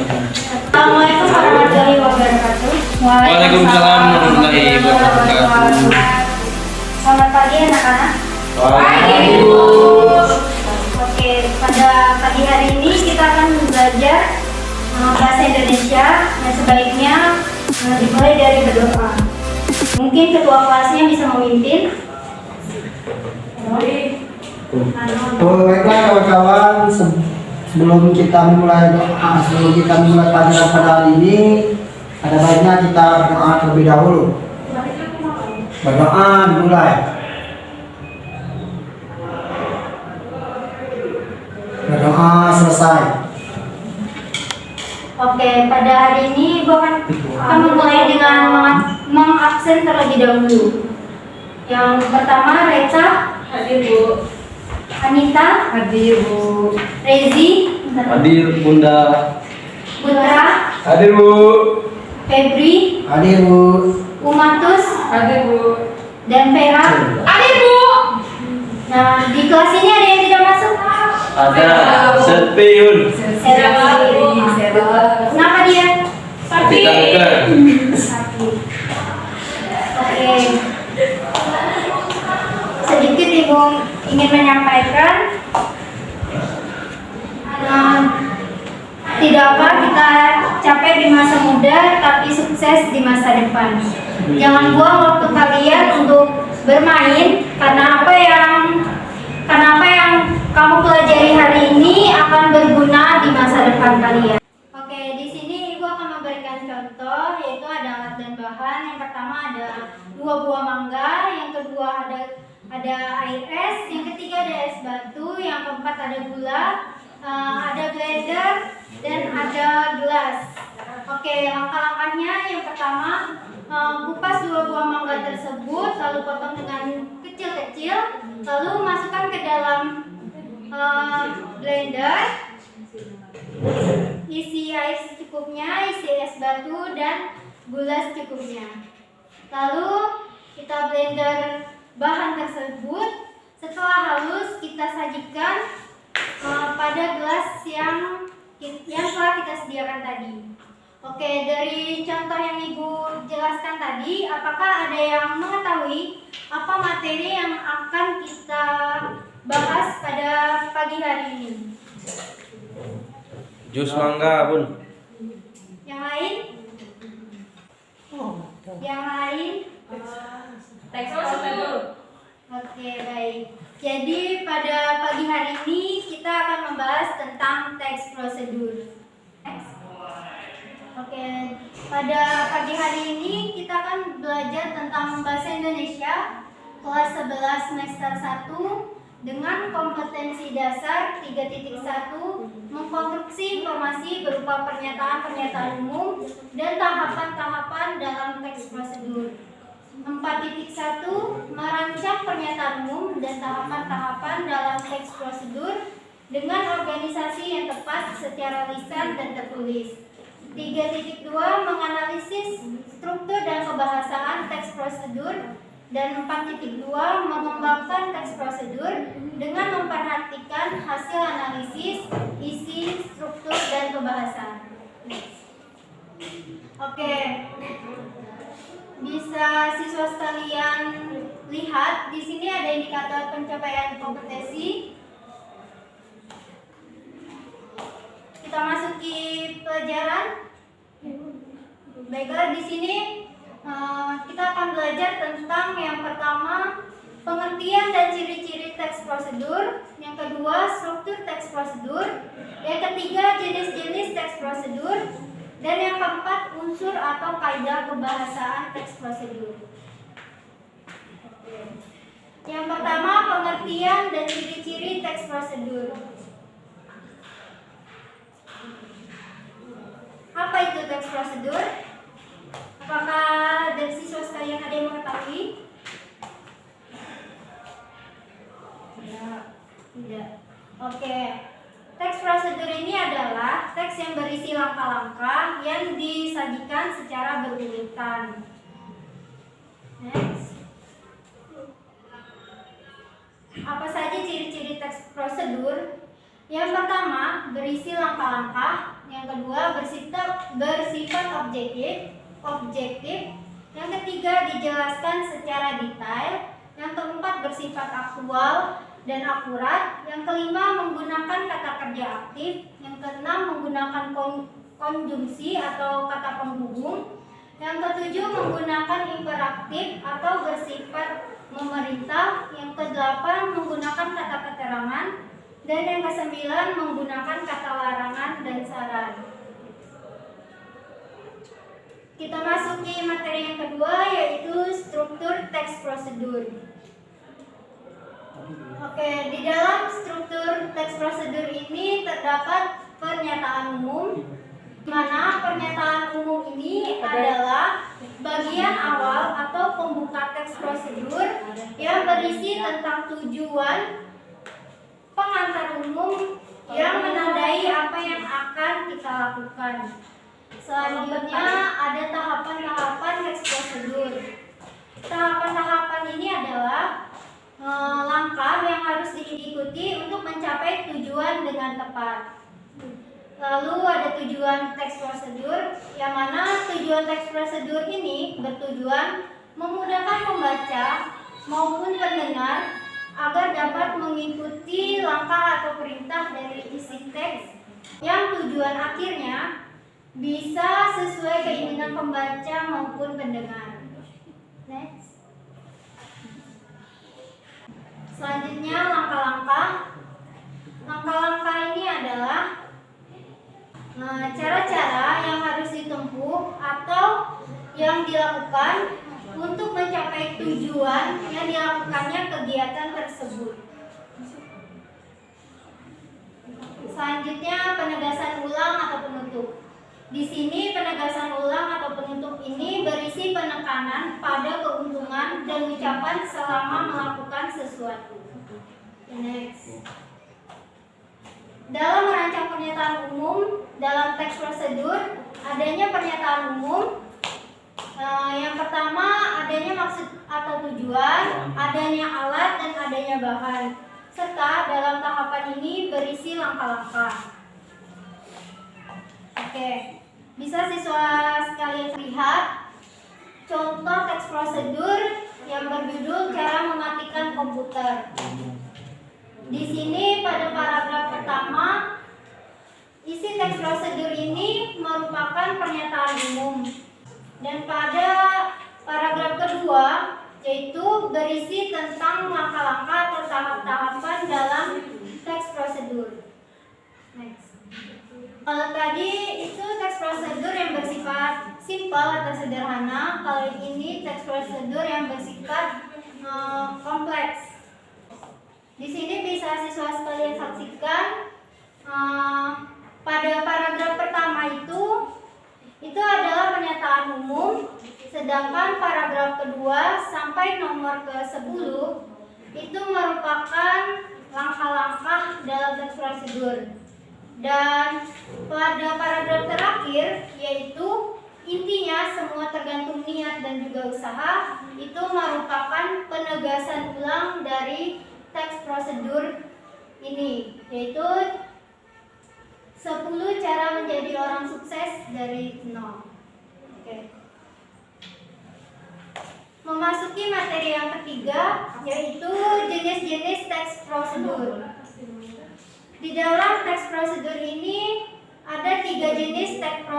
Assalamualaikum warahmatullahi wabarakatuh. Waalaikumsalam warahmatullahi wabarakatuh. Selamat pagi anak-anak. Pagi. Oke, pada pagi hari ini kita akan belajar bahasa Indonesia. Yang sebaiknya dimulai dari berdoa. Mungkin ketua kelasnya bisa memimpin. Baiklah kawan-kawan, sebelum kita mulai pelajaran pada hari ini, ada baiknya kita berdoa terlebih dahulu. Berdoa dimulai. Berdoa selesai. Oke, pada hari ini Ibu akan memulai dengan mengabsen terlebih dahulu. Yang pertama, Reca. Hadir Bu. Anita. Hadir Bu. Rezi. Hadir Bunda. Putra. Hadir Bu. Febri. Hadir Bu. Umatus. Hadir Bu. Dan Vera. Hadir Bu. Nah, di kelas ini ada yang tidak masuk? Ada Setpiun. Kenapa dia? Sakit kanker. Sakit. Oke. Sedikit Ibu ingin menyampaikan, tidak apa kita capek di masa muda, tapi sukses di masa depan. Jangan buang waktu kalian untuk bermain, karena apa yang kamu pelajari hari ini akan berguna di masa depan kalian. Oke, di sini Ibu akan memberikan contoh, yaitu ada alat dan bahan. Yang pertama ada 2 buah mangga, yang kedua ada air es, yang ketiga ada es batu, yang keempat ada gula, ada blender, dan ada gelas. Oke, langkah-langkahnya yang pertama, kupas 2 buah mangga tersebut, lalu potong dengan kecil-kecil, lalu masukkan ke dalam blender, isi air secukupnya, isi es batu, dan gula secukupnya. Lalu kita blender bahan tersebut. Setelah halus, kita sajikan pada gelas yang telah kita sediakan tadi. Oke, dari contoh yang Ibu jelaskan tadi, apakah ada yang mengetahui apa materi yang akan kita bahas pada pagi hari ini? Jus mangga, Bun. Yang lain? Yang lain? Teks prosedur. Oke, baik. Jadi pada pagi hari ini kita akan membahas tentang teks prosedur. Oke, pada pagi hari ini kita akan belajar tentang bahasa Indonesia kelas 11 semester 1 dengan kompetensi dasar 3.1, mengkonstruksi informasi berupa pernyataan-pernyataan umum dan tahapan-tahapan dalam teks prosedur. 4.1, merancang pernyataan umum dan tahapan-tahapan dalam teks prosedur dengan organisasi yang tepat secara lisan dan tertulis. 3.2, menganalisis struktur dan kebahasaan teks prosedur. Dan 4.2, mengembangkan teks prosedur dengan memperhatikan hasil analisis, isi, struktur, dan kebahasaan. Oke, bisa siswa sekalian lihat di sini ada indikator pencapaian kompetensi. Kita masuki pelajaran. Baiklah, di sini kita akan belajar tentang yang pertama, pengertian dan ciri-ciri teks prosedur. Yang kedua, struktur teks prosedur. Yang ketiga, jenis-jenis teks prosedur. Dan yang keempat, unsur atau kaidah kebahasaan teks prosedur. Yang pertama, pengertian dan ciri-ciri teks prosedur. Apa itu teks prosedur? Apakah dari siswa sekalian ada yang mengetahui? Tidak. Oke. Teks prosedur ini adalah teks yang berisi langkah-langkah yang disajikan secara berurutan. Next. Apa saja ciri-ciri teks prosedur? Yang pertama, berisi langkah-langkah. Yang Yang kedua, bersifat objektif. Yang ketiga, dijelaskan secara detail. Yang keempat, bersifat aktual dan akurat. Yang kelima, menggunakan kata kerja aktif. Yang keenam, menggunakan konjungsi atau kata penghubung. Yang ketujuh, menggunakan imperatif atau bersifat memerintah. Yang kedelapan, menggunakan kata keterangan. Dan yang kesembilan, menggunakan kata larangan dan saran. Kita masuki materi yang kedua, yaitu struktur teks prosedur. Oke, di dalam struktur teks prosedur ini terdapat pernyataan umum, di mana pernyataan umum ini adalah bagian awal atau pembuka teks prosedur yang berisi tentang tujuan, pengantar umum yang menandai apa yang akan kita lakukan. Selanjutnya ada tahapan-tahapan teks prosedur. Tahapan-tahapan ini adalah langkah yang harus diikuti untuk mencapai tujuan dengan tepat. Lalu ada tujuan teks prosedur, yang mana tujuan teks prosedur ini bertujuan memudahkan pembaca maupun pendengar agar dapat mengikuti langkah atau perintah dari isi teks yang tujuan akhirnya bisa sesuai keinginan pembaca maupun pendengar. Next. Selanjutnya langkah-langkah. Langkah-langkah ini adalah cara-cara yang harus ditempuh atau yang dilakukan untuk mencapai tujuan yang dilakukannya kegiatan tersebut. Selanjutnya penegasan ulang atau penutup. Di sini penegasan ulang atau penutup ini berisi penekanan pada keuntungan dan ucapan selama melakukan sesuatu. Next. Dalam merancang pernyataan umum dalam teks prosedur, adanya pernyataan umum. Yang pertama, adanya maksud atau tujuan, adanya alat dan adanya bahan, serta dalam tahapan ini berisi langkah-langkah. Oke, bisa siswa sekalian lihat contoh teks prosedur yang berjudul cara mematikan komputer. Di sini pada paragraf pertama, isi teks prosedur ini merupakan pernyataan umum. Dan pada paragraf kedua, yaitu berisi tentang langkah-langkah atau tahap-tahapan dalam teks prosedur. Next. Kalau tadi itu teks prosedur yang bersifat simpel atau sederhana, kalau ini teks prosedur yang bersifat kompleks. Di sini bisa siswa sekalian saksikan pada paragraf pertama itu adalah pernyataan umum, sedangkan paragraf kedua sampai nomor ke-10 itu merupakan langkah-langkah dalam teks prosedur. Dan pada paragraf terakhir, yaitu intinya semua tergantung niat dan juga usaha, itu merupakan penegasan ulang dari teks prosedur ini, yaitu 10 cara menjadi orang sukses dari 0. Oke. Memasuki materi yang ketiga, yaitu jenis-jenis teks prosedur. Di dalam teks prosedur ini ada 3 jenis teks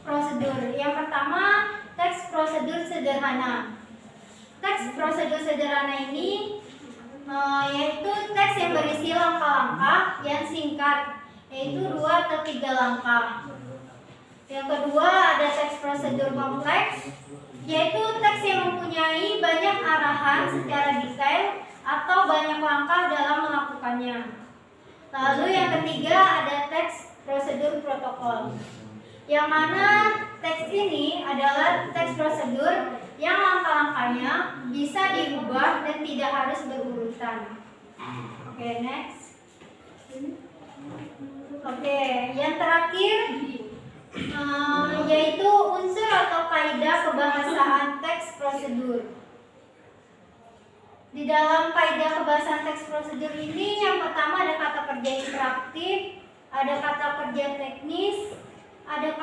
prosedur. Yang pertama, teks prosedur sederhana. Teks prosedur sederhana ini yaitu teks yang berisi langkah-langkah yang singkat, yaitu 2 atau 3 langkah. Yang kedua, ada teks prosedur kompleks, yaitu teks yang mempunyai banyak arahan secara detail atau banyak langkah dalam melakukannya. Lalu yang ketiga, ada teks prosedur protokol, yang mana teks ini adalah teks prosedur yang langkah-langkahnya bisa diubah dan tidak harus berurutan. Oke, next. Oke, yang terakhir yaitu unsur atau kaidah kebahasaan teks prosedur. Di dalam kaidah kebahasaan teks prosedur ini, yang pertama ada kata kerja interaktif, ada kata kerja teknis, ada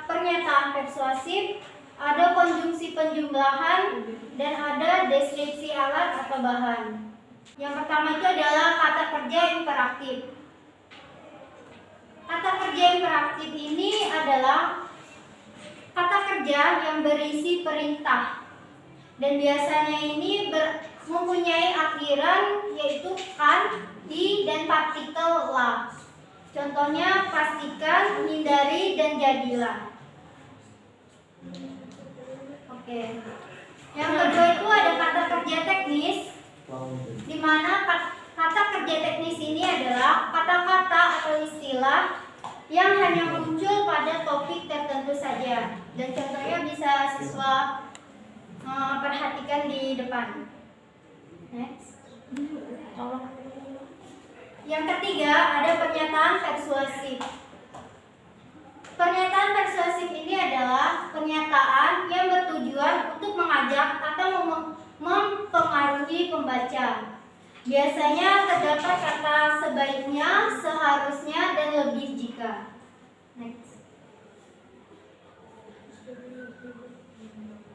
pernyataan persuasif, ada konjungsi penjumlahan, dan ada deskripsi alat atau bahan. Yang pertama itu adalah kata kerja imperatif. Kata kerja imperatif ini adalah kata kerja yang berisi perintah, dan biasanya ini mempunyai akhiran yaitu kan, di, dan partikel la. Contohnya pastikan, hindari, dan jadilah. Oke. Yang kedua itu ada kata kerja teknis, di mana kata kerja teknis ini adalah kata-kata atau istilah yang hanya muncul pada topik tertentu saja. Dan contohnya bisa siswa perhatikan di depan. Next. Yang ketiga ada pernyataan persuasif. Pernyataan persuasif ini adalah pernyataan yang bertujuan untuk mengajak atau mempengaruhi pembaca. Biasanya terdapat kata sebaiknya, seharusnya, dan lebih jika. Next.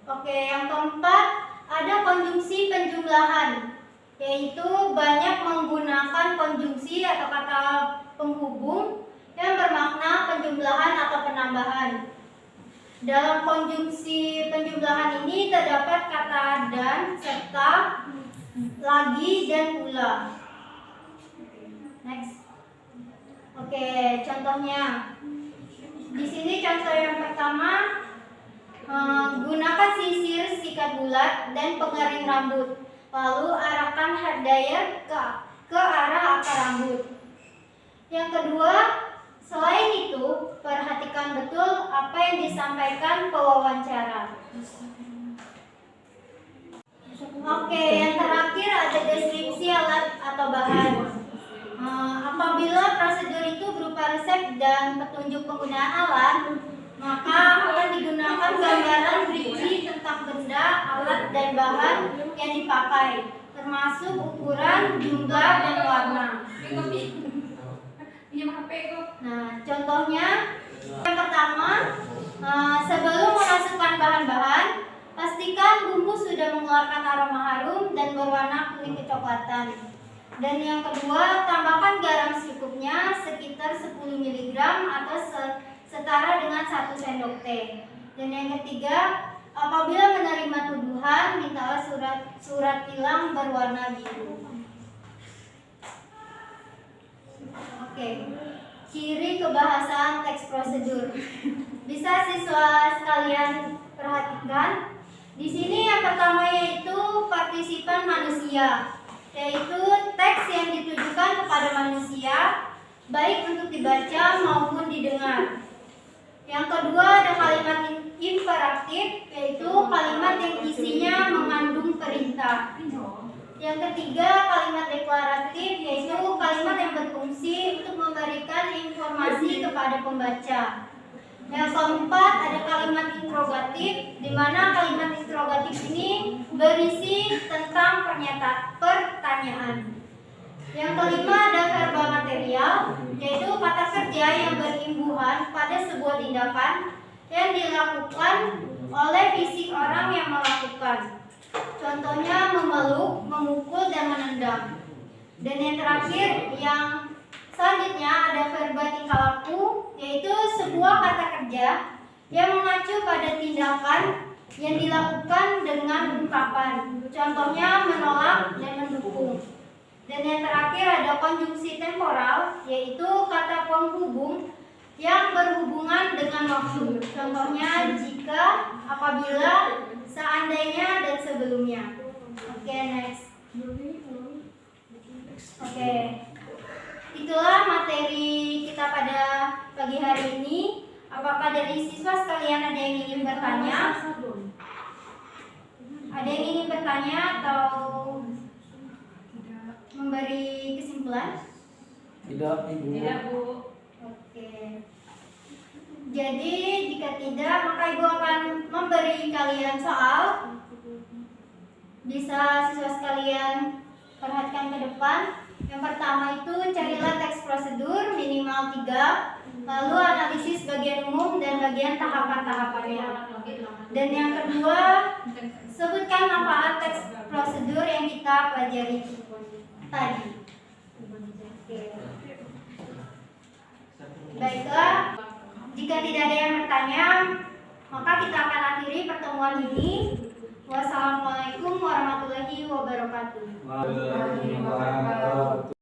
Oke, yang keempat ada konjungsi penjumlahan, yaitu banyak menggunakan konjungsi atau kata penghubung yang bermakna penjumlahan atau penambahan. Dalam konjungsi penjumlahan ini terdapat kata dan, serta, lagi, dan pula. Next. Oke, contohnya. Di sini contoh yang pertama, gunakan sisir sikat bulat dan pengering rambut, lalu arahkan hair dryer ke arah akar rambut. Yang kedua, selain itu, perhatikan betul apa yang disampaikan pewawancara. Oke, yang terakhir ada deskripsi alat atau bahan. Apabila prosedur itu berupa resep dan petunjuk penggunaan alat, maka akan digunakan gambaran berisi tentang benda, alat, dan bahan yang dipakai, termasuk ukuran, jumlah, dan warna. Nah, contohnya yang pertama, sebelum memasukkan bahan-bahan, pastikan bumbu sudah mengeluarkan aroma harum dan berwarna kuning kecoklatan. Dan yang kedua, tambahkan garam secukupnya sekitar 10 mg atau setara dengan 1 sendok teh. Dan yang ketiga, apabila menerima tuduhan, mintalah surat tilang berwarna biru. Oke, ciri kebahasaan teks prosedur. Bisa siswa sekalian perhatikan. Di sini yang pertama yaitu partisipan manusia, yaitu teks yang ditujukan kepada manusia, baik untuk dibaca maupun didengar. Yang kedua ada kalimat imperatif, yaitu kalimat yang isinya mengandung perintah. Yang ketiga kalimat deklaratif, yaitu kalimat yang berfungsi untuk memberikan informasi kepada pembaca. Yang keempat ada kalimat interrogatif, di mana kalimat interrogatif ini berisi tentang pertanyaan. Yang kelima ada verba material, yaitu kata kerja yang berimbuhan pada sebuah tindakan yang dilakukan oleh fisik orang yang melakukan. Contohnya memeluk, memukul, dan menendang. Dan yang terakhir, yang selanjutnya ada verba tingkah laku, yaitu sebuah kata kerja yang mengacu pada tindakan yang dilakukan dengan ungkapan. Contohnya menolak dan mendukung. Dan yang terakhir ada konjungsi temporal, yaitu kata penghubung yang berhubungan dengan waktu. Contohnya jika, apabila, seandainya, dan sebelumnya. Oke, next. Oke. Itulah materi kita pada pagi hari ini. Apakah dari siswa sekalian ada yang ingin bertanya? Ada yang ingin bertanya atau memberi kesimpulan? Tidak, Ibu. Tidak, Bu. Oke. Jadi jika tidak, maka Ibu akan memberi kalian soal. Bisa siswa sekalian perhatikan ke depan. Yang pertama itu carilah teks prosedur minimal 3. Lalu analisis bagian umum dan bagian tahapan-tahapannya. Dan yang kedua, sebutkan manfaat teks prosedur yang kita pelajari tadi. Baiklah, jika tidak ada yang bertanya, maka kita akan akhiri pertemuan ini. Wassalamualaikum warahmatullahi wabarakatuh. Waalaikumsalam.